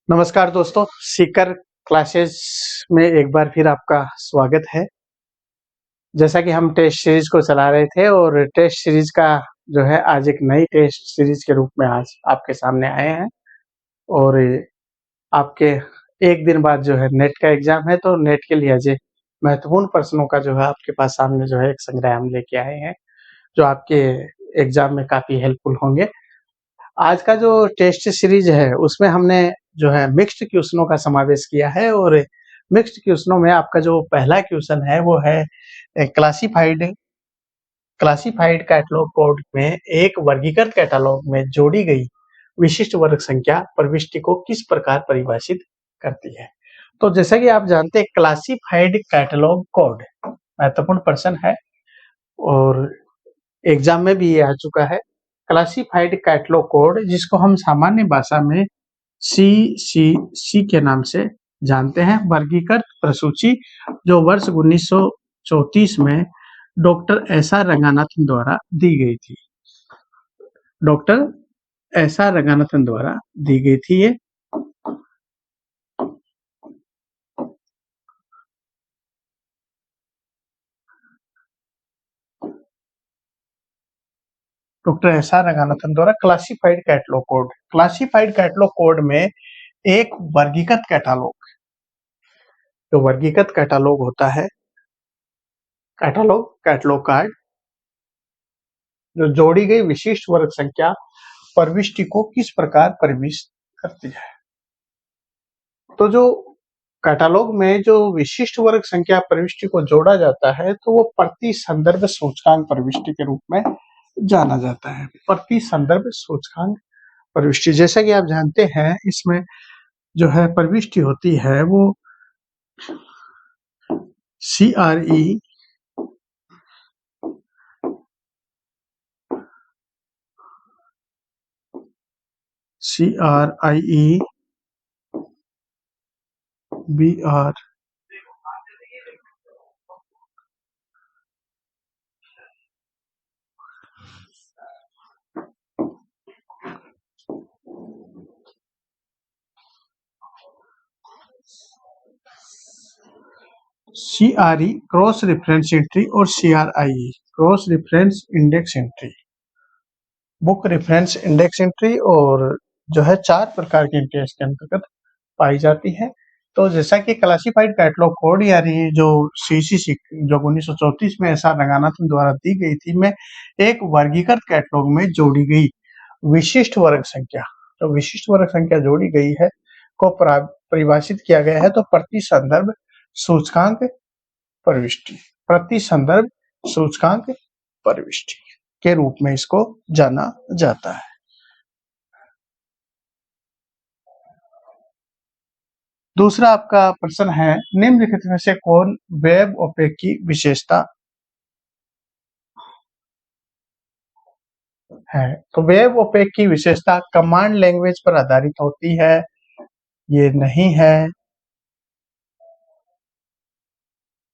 नमस्कार दोस्तों, सीकर क्लासेस में एक बार फिर आपका स्वागत है। जैसा कि हम टेस्ट सीरीज को चला रहे थे और टेस्ट सीरीज का जो है आज एक नई टेस्ट सीरीज के रूप में आज आपके सामने आए हैं और आपके एक दिन बाद जो है नेट का एग्जाम है, तो नेट के लिए अजय महत्वपूर्ण प्रश्नों का जो है आपके पास सामने जो है एक संग्रह हम लेके आए हैं, जो आपके एग्जाम में काफी हेल्पफुल होंगे। आज का जो टेस्ट सीरीज है उसमें हमने जो है मिक्स्ड क्वेश्चनों का समावेश किया है और मिक्स्ड क्वेश्चनों में आपका जो पहला क्वेश्चन है वो है क्लासिफाइड क्लासिफाइड कैटलॉग कोड में एक वर्गीकृत कैटलॉग में जोड़ी गई विशिष्ट वर्ग संख्या प्रविष्टि को किस प्रकार परिभाषित करती है। तो जैसा कि आप जानते हैं क्लासिफाइड कैटलॉग कोड महत्वपूर्ण प्रश्न है और एग्जाम में भी ये आ चुका है। क्लासिफाइड कैटलॉग कोड जिसको हम सामान्य भाषा में CCC के नाम से जानते हैं, वर्गीकृत प्रसूची जो वर्ष 1934 में डॉक्टर एस.आर. रंगानाथन द्वारा दी गई थी। Doctor SR. रंगानाथन द्वारा दी गई थी ये। Doctor SR. रंगानाथन द्वारा क्लासिफाइड कैटलॉग कोड में एक वर्गीकृत कैटलॉग, जो वर्गीकृत कैटलॉग होता है, कैटलॉग कार्ड जो जोड़ी गई विशिष्ट वर्ग संख्या प्रविष्टि को किस प्रकार परिभाषित करती है। तो जो कैटलॉग में जो विशिष्ट वर्ग संख्या प्रविष्टि को जोड़ा जाता है तो वो प्रति संदर्भ सूचकांक प्रविष्टि के रूप में जाना जाता है। प्रति संदर्भ सूचकांक प्रविष्टि, जैसा कि आप जानते हैं इसमें जो है प्रविष्टि होती है वो CRE, CRIE, BR, CRE cross reference entry और CRIE cross reference index entry, book reference index entry, और जो है 4 प्रकार की एंट्री इसके अंतर्गत पाई जाती है। तो जैसा कि क्लासिफाइड कैटलॉग कोड यानी जो CCC जो 1934 में एस.आर. रंगानाथन द्वारा दी गई थी में एक वर्गीकृत कैटलॉग में जोड़ी गई विशिष्ट वर्ग संख्या, तो विशिष्ट वर्ग संख्या जोड़ी गई है को परिभाषित किया गया है तो प्रति संदर्भ सूचकांक प्रविष्टि, प्रति संदर्भ सूचकांक प्रविष्टि के रूप में इसको जाना जाता है। दूसरा आपका प्रश्न है, निम्नलिखित में से कौन वेब ओपेक की विशेषता है। तो वेब ओपेक की विशेषता कमांड लैंग्वेज पर आधारित होती है, ये नहीं है।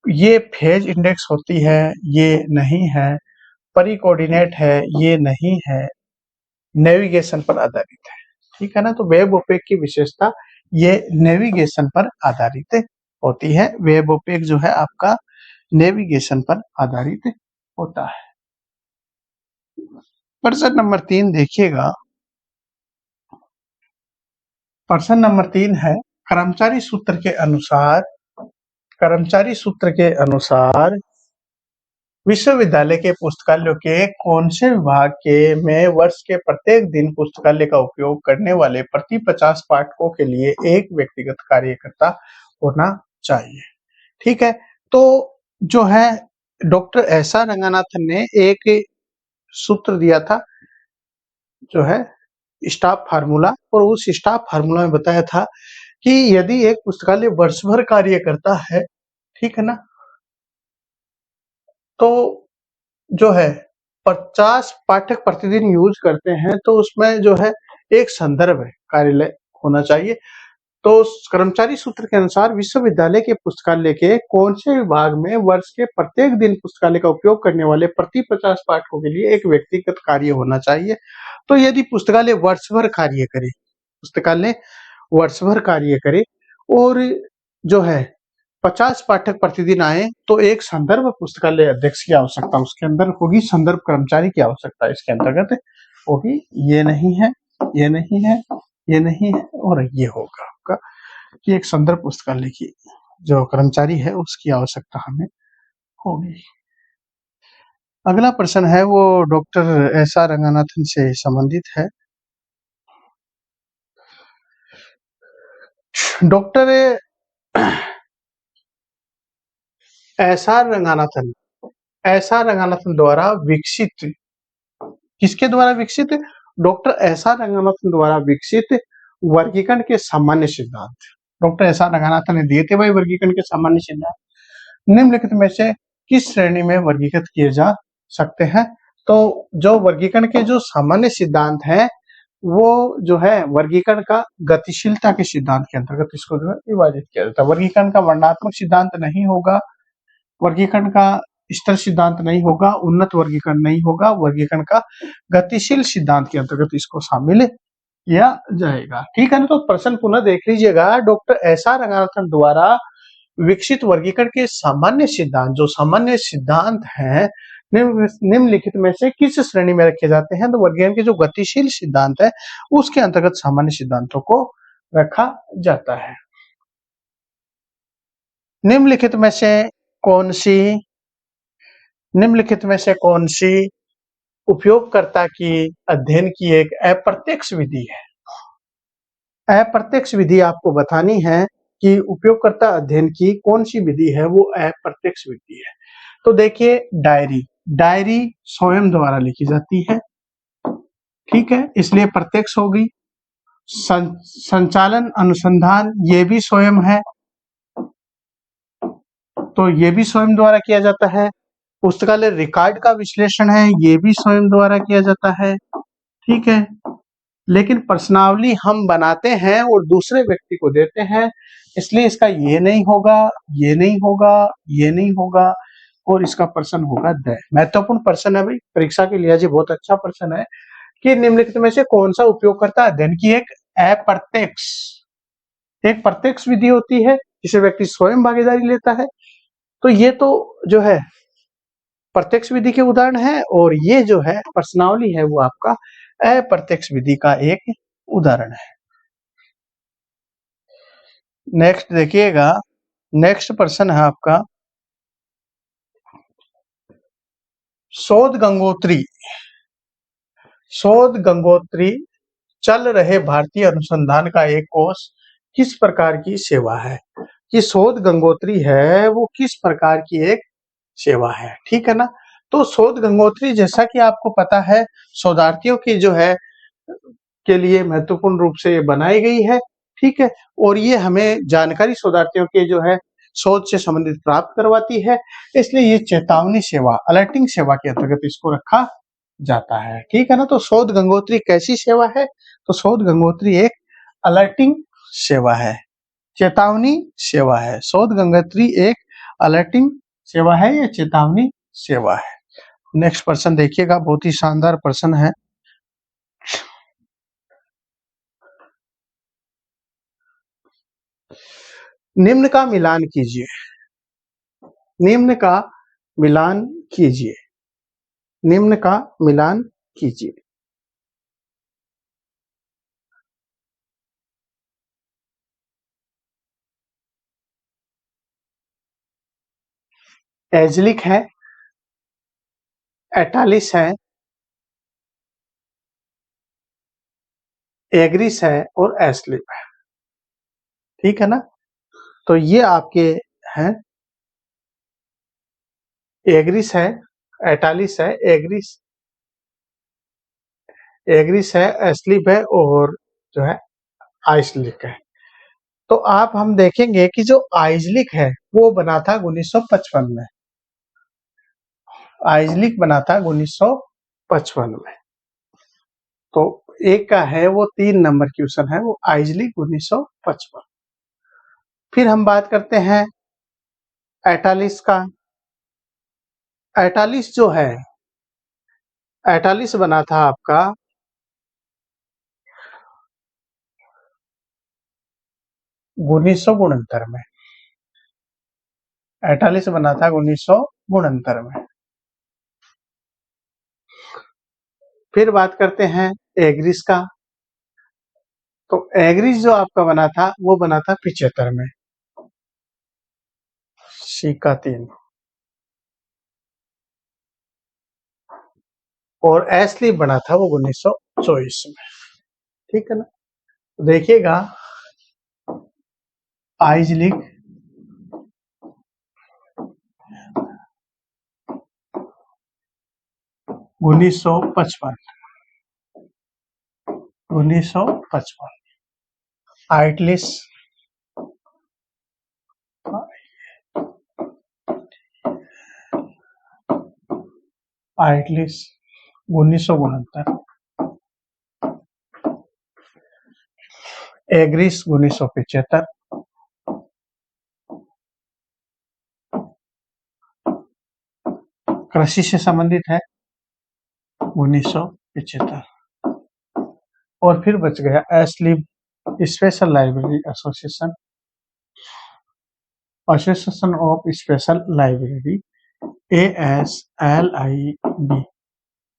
ये फेज इंडेक्स होती है, ये नहीं है। परी कोऑर्डिनेट है, ये नहीं है। नेविगेशन पर आधारित है, ठीक है ना। तो वेब ओपेक की विशेषता ये नेविगेशन पर आधारित होती है। वेब ओपेक जो है आपका नेविगेशन पर आधारित होता है। प्रश्न नंबर 3 देखिएगा। प्रश्न नंबर 3 है, कर्मचारी सूत्र के अनुसार विश्वविद्यालय के पुस्तकालयों के कौन से विभाग के में वर्ष के प्रत्येक दिन पुस्तकालय का उपयोग करने वाले प्रति 50 पाठकों के लिए एक व्यक्तिगत कार्यकर्ता होना चाहिए, ठीक है। तो जो है डॉक्टर एस.आर. रंगानाथन ने एक सूत्र दिया था जो है स्टाफ फार्मूला, और उस स्टाफ फार्मूला में बताया था कि यदि एक पुस्तकालय वर्ष भर कार्य करता है, ठीक है ना, तो जो है 50 पाठक प्रतिदिन यूज करते हैं तो उसमें जो है एक संदर्भ कार्यालय होना चाहिए। तो कर्मचारी सूत्र के अनुसार विश्वविद्यालय के पुस्तकालय के कौन से विभाग में वर्ष के प्रत्येक दिन पुस्तकालय का उपयोग करने वाले प्रति 50 पाठकों के लिए एक व्यक्तिगत कार्य होना चाहिए। तो यदि पुस्तकालय वर्ष भर कार्य करे, पुस्तकालय वर्ष भर कार्य करे और जो है 50 पाठक प्रतिदिन आए तो एक संदर्भ पुस्तकालय अध्यक्ष की आवश्यकता उसके अंदर होगी, संदर्भ कर्मचारी की आवश्यकता इसके अंतर्गत होगी। ये नहीं है, ये नहीं है, ये नहीं है और ये होगा आपका कि एक संदर्भ पुस्तकालय की जो कर्मचारी है उसकी आवश्यकता हमें होगी। अगला प्रश्न है वो डॉक्टर एस आर रंगनाथन से संबंधित है। डॉक्टर एस आर रंगनाथन द्वारा विकसित, किसके द्वारा विकसित? डॉक्टर एस आर रंगनाथन द्वारा विकसित वर्गीकरण के सामान्य सिद्धांत। डॉक्टर एस आर रंगनाथन ने दिए थे भाई वर्गीकरण के सामान्य सिद्धांत। निम्नलिखित में से किस श्रेणी में वर्गीकृत किए जा सकते हैं? तो जो वर्गीकरण के जो सामान्य सिद्धांत हैं वो जो है वर्गीकरण का गतिशीलता के सिद्धांत के अंतर्गत इसको जो है विभाजित किया जाता है। वर्गीकरण का वर्णनात्मक सिद्धांत नहीं होगा, वर्गीकरण का स्तर सिद्धांत नहीं होगा, उन्नत वर्गीकरण नहीं होगा, वर्गीकरण का गतिशील सिद्धांत के अंतर्गत इसको शामिल किया जाएगा। ठीक है ना, तो प्रश्न पुनः देख लीजिएगा। डॉक्टर एस आर रंगनाथन द्वारा विकसित वर्गीकरण के सामान्य सिद्धांत, जो सामान्य सिद्धांत हैं निम्नलिखित में से किस श्रेणी में रखे जाते हैं? तो वर्गीकरण के जो गतिशील सिद्धांत है उसके अंतर्गत सामान्य सिद्धांतों को रखा जाता है। निम्नलिखित में से कौन सी उपयोगकर्ता की अध्ययन की एक अप्रत्यक्ष विधि है? अप्रत्यक्ष विधि आपको बतानी है कि उपयोगकर्ता अध्ययन की कौन सी विधि है, वो अप्रत्यक्ष विधि है। तो देखिए डायरी स्वयं द्वारा लिखी जाती है, ठीक है, इसलिए प्रत्यक्ष होगी। संचालन अनुसंधान ये भी स्वयं है, तो ये भी स्वयं द्वारा किया जाता है। पुस्तकालय रिकॉर्ड का विश्लेषण है, ये भी स्वयं द्वारा किया जाता है, ठीक है। लेकिन प्रश्नावली हम बनाते हैं और दूसरे व्यक्ति को देते हैं, इसलिए इसका ये नहीं होगा, ये नहीं होगा, ये नहीं होगा और इसका प्रश्न होगा द। महत्वपूर्ण प्रश्न है भाई, परीक्षा के लिए जी बहुत अच्छा प्रश्न है कि निम्नलिखित में से कौन सा उपयोगकर्ता अध्ययन की एक प्रत्यक्ष विधि होती है जिसे व्यक्ति स्वयं भागीदारी लेता है। तो ये तो जो है प्रत्यक्ष विधि के उदाहरण है और ये जो है प्रश्नावली है वो आपका अप्रत्यक्ष विधि का एक उदाहरण है। नेक्स्ट देखिएगा, नेक्स्ट प्रश्न है आपका शोध गंगोत्री चल रहे भारतीय अनुसंधान का एक कोष किस प्रकार की सेवा है? कि शोध गंगोत्री है वो किस प्रकार की एक सेवा है, ठीक है ना। तो शोध गंगोत्री जैसा कि आपको पता है शोधार्थियों की जो है के लिए महत्वपूर्ण रूप से ये बनाई गई है, ठीक है, और ये हमें जानकारी शोधार्थियों के जो है शोध से संबंधित प्राप्त करवाती है, इसलिए ये चेतावनी सेवा, अलर्टिंग सेवा के अंतर्गत इसको रखा जाता है, ठीक है ना। तो शोध गंगोत्री कैसी सेवा है? तो शोध गंगोत्री एक अलर्टिंग सेवा है, चेतावनी सेवा है। शोध गंगोत्री एक अलर्टिंग सेवा है या चेतावनी सेवा है। नेक्स्ट प्रश्न देखिएगा, बहुत ही शानदार प्रश्न है। निम्न का मिलान कीजिए, निम्न का मिलान कीजिए, निम्न का मिलान कीजिए। एजलिक है, एटालिस है, एग्रिस है और एस्लिप है, ठीक है ना। तो ये आपके हैं, एग्रिस है, एटालिस है, एग्रिस है, एस्लिप है और जो है आइसलिक है। तो आप हम देखेंगे कि जो आइजलिक है वो बना था 1955 में, आइजलिक बना था 1955 में। तो एक का है वो 3 नंबर क्वेश्चन है, वो आइजलिक 1955। फिर हम बात करते हैं एटालिस का। एटालिस जो है, एटालिस बना था आपका 1900 गुणंतर में, 48 बना था 1900 गुणंतर में। फिर बात करते हैं एग्रीस का। तो एग्रीस जो आपका बना था वो बना था 75 में, सी का 3। और एस्लीप बना था वो 1924 में। ठीक है ना। तो देखिएगा आइजलिक 1955, आइटलिस 1969, एग्रीस 1975, कृषि से संबंधित है 1975। और फिर बच गया asleep special library association, association of special library, ASLIB,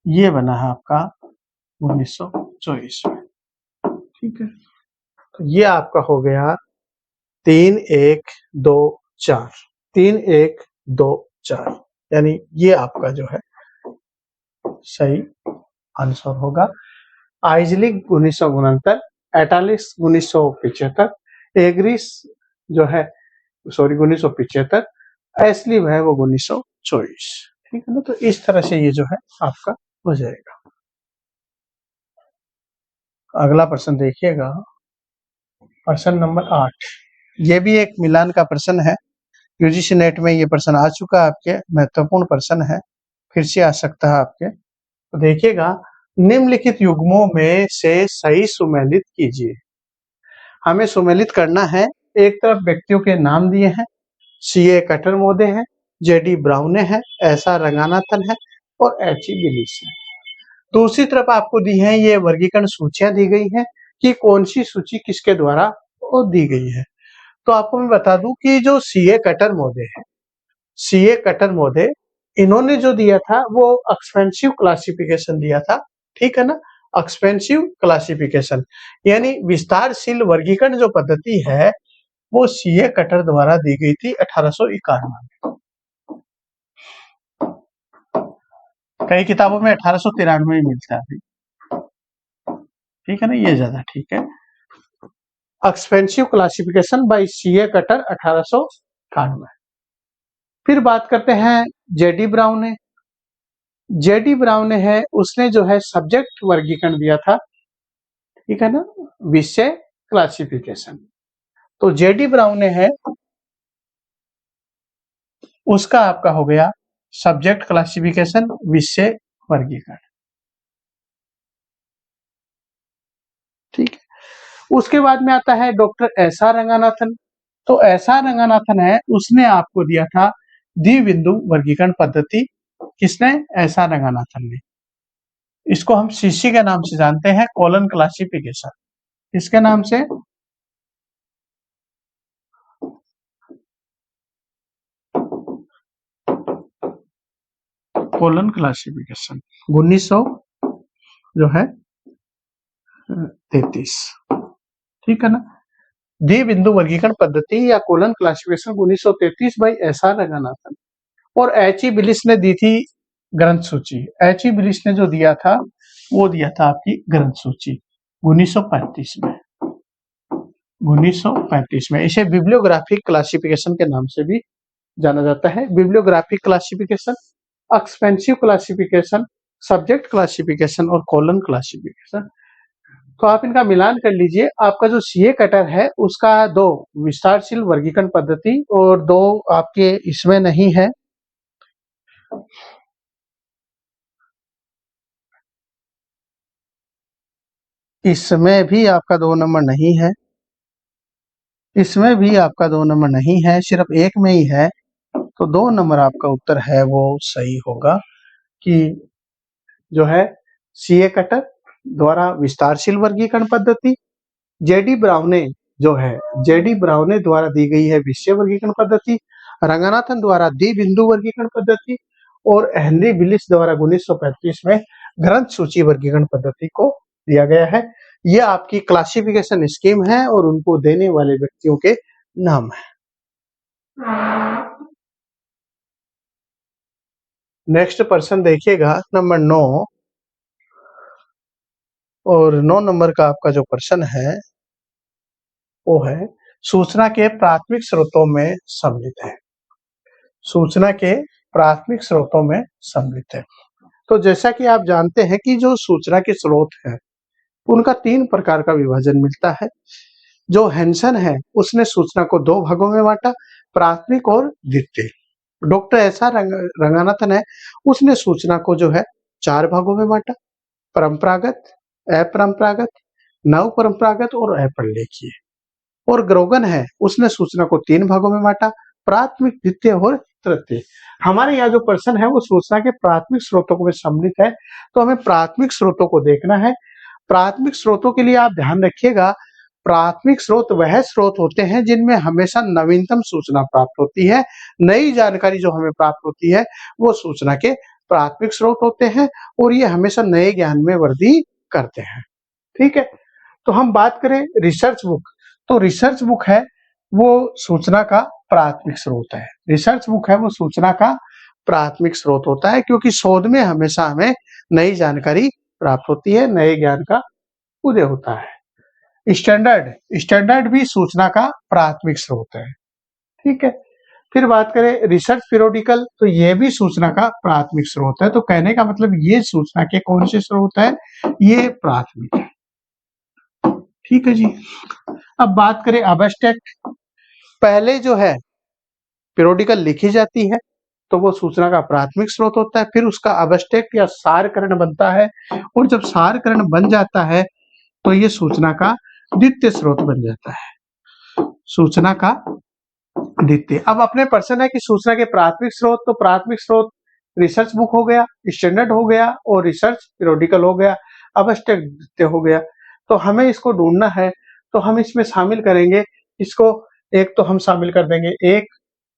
ये बना है आपका 1924 में। ठीक है। तो ये आपका हो गया 3 1 2 4, 3 1 2 4, यानी ये आपका जो है सही आंसर होगा। आइजलिक 1969, एटालिस 1975, एग्रीस जो है 1975, एस्लीप है वो 1924। ठीक है ना। तो इस तरह से ये जो है आपका हो जाएगा। अगला प्रश्न देखिएगा, प्रश्न नंबर 8। ये भी एक मिलान का प्रश्न है, यूजीसी नेट में ये प्रश्न आ चुका है आपके, महत्वपूर्ण प्रश्न है, फिर से आ सकता है आपके। तो देखिएगा, निम्नलिखित युग्मों में से सही सुमेलित कीजिए। हमें सुमेलित करना है। एक तरफ व्यक्तियों के नाम दिए हैं, CA कटरमोदे है, JD ब्राउने है, ऐसा रंगानाथन है और HE विलिस है। दूसरी तरफ आपको दी है ये वर्गीकरण सूचियां दी गई हैं कि कौन सी सूची किसके द्वारा वो दी गई है। तो आपको मैं बता दूं कि जो CA कटरमोदे है, CA कटरमोदे, इन्होंने जो दिया था वो एक्सपेंसिव क्लासिफिकेशन दिया था। ठीक है ना। एक्सपेंसिव क्लासिफिकेशन यानी विस्तारशील वर्गीकरण जो पद्धति है वो CA कटर द्वारा दी गई थी 1851 में। कई किताबों में 1893 में मिलता है। ठीक है ना, ये ज्यादा ठीक है। Expensive classification bye CA cutter 1891। फिर बात करते हैं JD ब्राउने। JD ब्राउने है, उसने जो है सब्जेक्ट वर्गीकरण दिया था। ठीक है ना, विषय क्लासिफिकेशन। तो JD ब्राउने है, उसका आपका हो गया सब्जेक्ट क्लासिफिकेशन, विषय वर्गीकरण। ठीक है। उसके बाद में आता है डॉक्टर SR रंगानाथन। तो SR रंगानाथन है, उसने आपको दिया था द्विबिंदु वर्गीकरण पद्धति। किसने? SR रंगानाथन ने। इसको हम CC के नाम से जानते हैं, कॉलन क्लासिफिकेशन। किसके नाम से? कॉलन क्लासिफिकेशन 1900 जो है 33। ठीक है ना। द्विबिंदु वर्गीकरण पद्धति या colon classification 1933 by SR Ranganathan. और HE विलिस ने दी थी ग्रंथ सूची। HE विलिस ने जो दिया था वो दिया था आपकी ग्रंथ सूची 1935 में। 1935 में। इसे बिब्लियोग्राफिक क्लासिफिकेशन के नाम से भी जाना जाता है। Bibliographic classification, expensive classification, subject classification और कॉलन क्लासिफिकेशन। तो आप इनका मिलान कर लीजिए। आपका जो CA कटर है उसका 2 विस्तारशील वर्गीकरण पद्धति और 2 आपके इसमें नहीं है। इसमें भी आपका 2 नंबर नहीं है, इसमें भी आपका 2 नंबर नहीं है, सिर्फ एक में ही है। तो 2 नंबर आपका उत्तर है वो सही होगा कि जो है CA कटर द्वारा विस्तारशील वर्गीकरण पद्धति, JD ब्राउने जो है जेडी ब्राउने द्वारा दी गई है विषय वर्गीकरण पद्धति, रंगनाथन द्वारा द्विबिंदु वर्गीकरण पद्धति और हेनरी विलिस द्वारा 1935 में ग्रंथ सूची वर्गीकरण पद्धति को दिया गया है। यह आपकी क्लासिफिकेशन स्कीम है और उनको देने वाले व्यक्तियों के नाम है। नेक्स्ट पर्सन देखिएगा नंबर 9 और 9 नंबर का आपका जो प्रश्न है वो है सूचना के प्राथमिक स्रोतों में सम्मिलित है। सूचना के प्राथमिक स्रोतों में सम्मिलित है। तो जैसा कि आप जानते हैं कि जो सूचना के स्रोत हैं उनका 3 प्रकार का विभाजन मिलता है। जो हैंसन है उसने सूचना को 2 भागों में बांटा, प्राथमिक और द्वितीय। डॉक्टर एस आर रंगनाथन है उसने सूचना को जो है 4 भागों में बांटा, परंपरागत, अपरंपरागत, नव परंपरागत और अप्रलेखीय। और ग्रोगन है उसने सूचना को 3 भागों में बांटा, प्राथमिक, द्वितीय और तृतीय। हमारे यहाँ जो प्रश्न है वो सूचना के प्राथमिक स्रोतों में सम्मिलित है, तो हमें प्राथमिक स्रोतों को देखना है। प्राथमिक स्रोतों के लिए आप ध्यान रखिएगा, प्राथमिक स्रोत वह स्रोत होते हैं जिनमें हमेशा नवीनतम सूचना प्राप्त होती है, नई जानकारी जो हमें प्राप्त होती है वो सूचना के प्राथमिक स्रोत होते हैं और ये हमेशा नए ज्ञान में वृद्धि करते हैं। ठीक है, तो हम बात करें रिसर्च बुक, तो रिसर्च बुक है वो सूचना का प्राथमिक स्रोत है। रिसर्च बुक है वो सूचना का प्राथमिक स्रोत होता है क्योंकि शोध में हमेशा हमें नई जानकारी प्राप्त होती है, नए ज्ञान का उदय होता है। स्टैंडर्ड भी सूचना का प्राथमिक स्रोत है। ठीक है, फिर बात करें रिसर्च पीरियोडिकल, तो ये भी सूचना का प्राथमिक स्रोत है। तो कहने का मतलब ये सूचना के कौन से स्रोत है, ये प्राथमिक है। ठीक है जी। अब बात करें अबस्ट्रैक्ट, पहले जो है पीरियोडिकल लिखी जाती है तो वो सूचना का प्राथमिक स्रोत होता है, फिर उसका अबस्ट्रैक्ट या सारकरण बनता है और जब सारकरण बन जाता है तो ये सूचना का द्वितीय स्रोत बन जाता है। सूचना का द्वितीय। अब अपने प्रश्न है कि सूचना के प्राथमिक स्रोत, तो प्राथमिक स्रोत रिसर्च बुक हो गया, स्टैंडर्ड हो गया और रिसर्च पीरियोडिकल हो गया, अबस्ट्रैक्ट द्वितीय हो गया। तो हमें इसको ढूंढना है, तो हम इसमें शामिल करेंगे इसको, एक तो हम शामिल कर देंगे 1,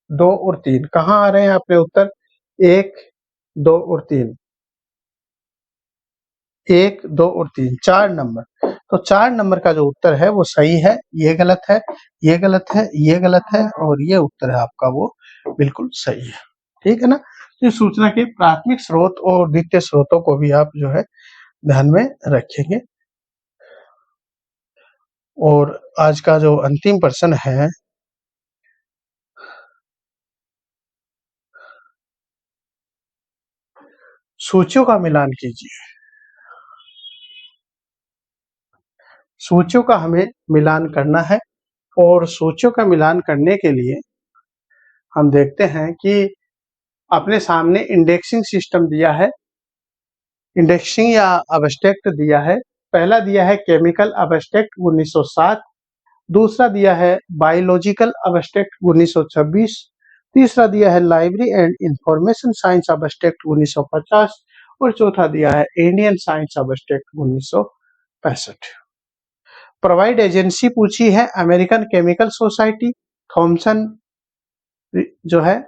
2 और 3। कहाँ आ रहे हैं अपने उत्तर, 1, 2 और 3, 1, 2 और 3, 4 नंबर। तो 4 नंबर का जो उत्तर है वो सही है, ये गलत है, ये गलत है, ये गलत है और ये उत्तर है आपका वो बिल्कुल सही है। ठीक है ना, तो सूचना के प्राथमिक स्रोत और द्वितीय स्रोतों को भी आप जो है ध्यान में रखेंगे। और आज का जो अंतिम प्रश्न है, सूचियों का मिलान कीजिए। सूचियों का हमें मिलान करना है और सूचियों का मिलान करने के लिए हम देखते हैं कि अपने सामने इंडेक्सिंग सिस्टम दिया है, इंडेक्सिंग या अबस्ट्रैक्ट दिया है। पहला दिया है केमिकल अबस्ट्रैक्ट 1907, दूसरा दिया है बायोलॉजिकल अबस्ट्रैक्ट 1926, तीसरा दिया है library and information science abstract 1950 और चौथा दिया है Indian science abstract 1965। Provide agency पूछी है अमेरिकन केमिकल सोसाइटी, थॉमसन जो है,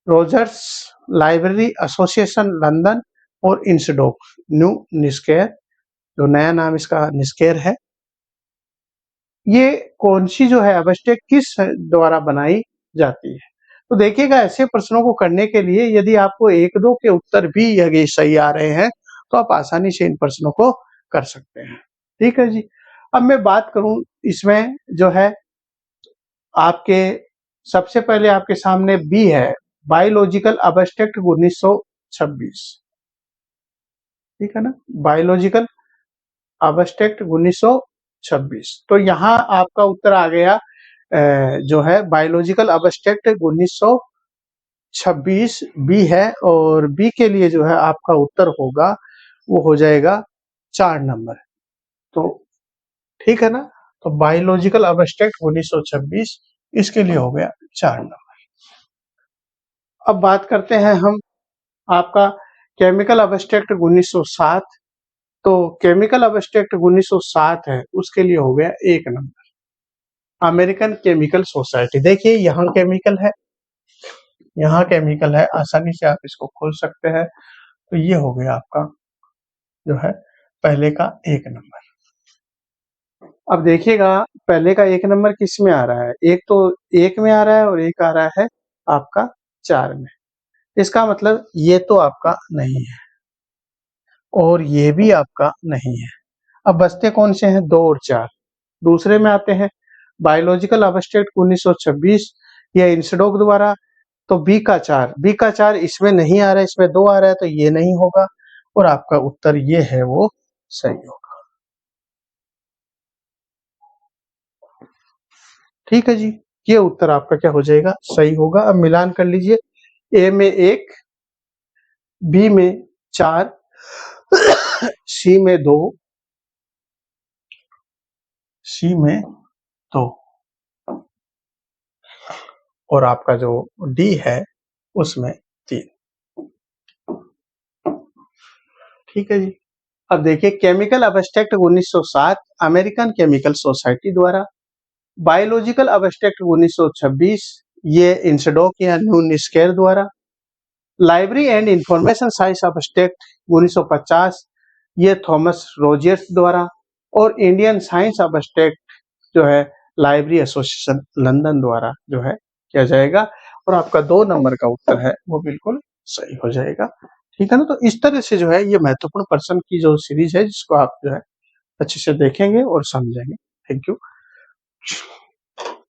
रोजर्स लाइब्रेरी एसोसिएशन लंदन और इंसडोक न्यू निस्केयर, जो नया नाम इसका निस्केयर है। ये कौन सी जो है अबस्ट्रैक्ट किस द्वारा बनाई जाती है। तो देखिएगा ऐसे प्रश्नों को करने के लिए यदि आपको 1-2 के उत्तर भी यदि सही आ रहे हैं तो आप आसानी से इन प्रश्नों को कर सकते हैं। ठीक है जी। अब मैं बात करूं इसमें जो है आपके सबसे पहले आपके सामने बी है, बायोलॉजिकल अबस्ट्रैक्ट 1926। ठीक है ना, बायोलॉजिकल अबस्ट्रैक्ट 1926। तो यहाँ आपका उत्तर आ गया जो है बायोलॉजिकल अबस्ट्रैक्ट 1926 बी है और बी के लिए जो है आपका उत्तर होगा वो हो जाएगा 4 नंबर। तो ठीक है ना, तो बायोलॉजिकल अबस्ट्रैक्ट 1926 इसके लिए हो गया 4 नंबर। अब बात करते हैं हम आपका केमिकल अबस्ट्रैक्ट 1907, तो केमिकल अबस्ट्रैक्ट 1907 है उसके लिए हो गया 1 नंबर। American chemical society. देखिए यहाँ केमिकल है, यहाँ केमिकल है, आसानी से आप इसको खोल सकते हैं। तो ये हो गया आपका जो है पहले का 1 नंबर। अब देखिएगा पहले का 1 नंबर किस में आ रहा है, एक तो 1 में आ रहा है और एक आ रहा है आपका 4 में। इसका मतलब ये तो आपका नहीं है और ये भी आपका नहीं है। अब बचते कौन से हैं, 2 और 4। दूसरे में आते हैं बायोलॉजिकल अबस्ट्रैक्ट 1926, ये इंसडोक द्वारा। तो बी का 4 इसमें नहीं आ रहा है, इसमें 2 आ रहा है, तो ये नहीं होगा और आपका उत्तर ये है वो सही होगा। ठीक है जी, ये उत्तर आपका क्या हो जाएगा, सही होगा। अब मिलान कर लीजिए, ए में 1, बी में 4, सी में 2, सी में 2 और आपका जो डी है उसमें 3। ठीक है जी। अब देखिए chemical abstract 1907 American chemical society द्वारा, बायोलॉजिकल अबस्ट्रैक्ट 1926 ये इंसडोक या न्यू निस्केर द्वारा, library and information science abstract 1950 ये थॉमस रोजर्स द्वारा, और इंडियन साइंस अबस्ट्रैक्ट जो है लाइब्रेरी एसोसिएशन लंदन द्वारा जो है किया जाएगा और आपका 2 नंबर का उत्तर है वो बिल्कुल सही हो जाएगा। ठीक है ना। तो इस तरह से जो है ये महत्वपूर्ण प्रश्न की जो सीरीज है जिसको आप जो है अच्छे से देखेंगे और समझेंगे। Thank you.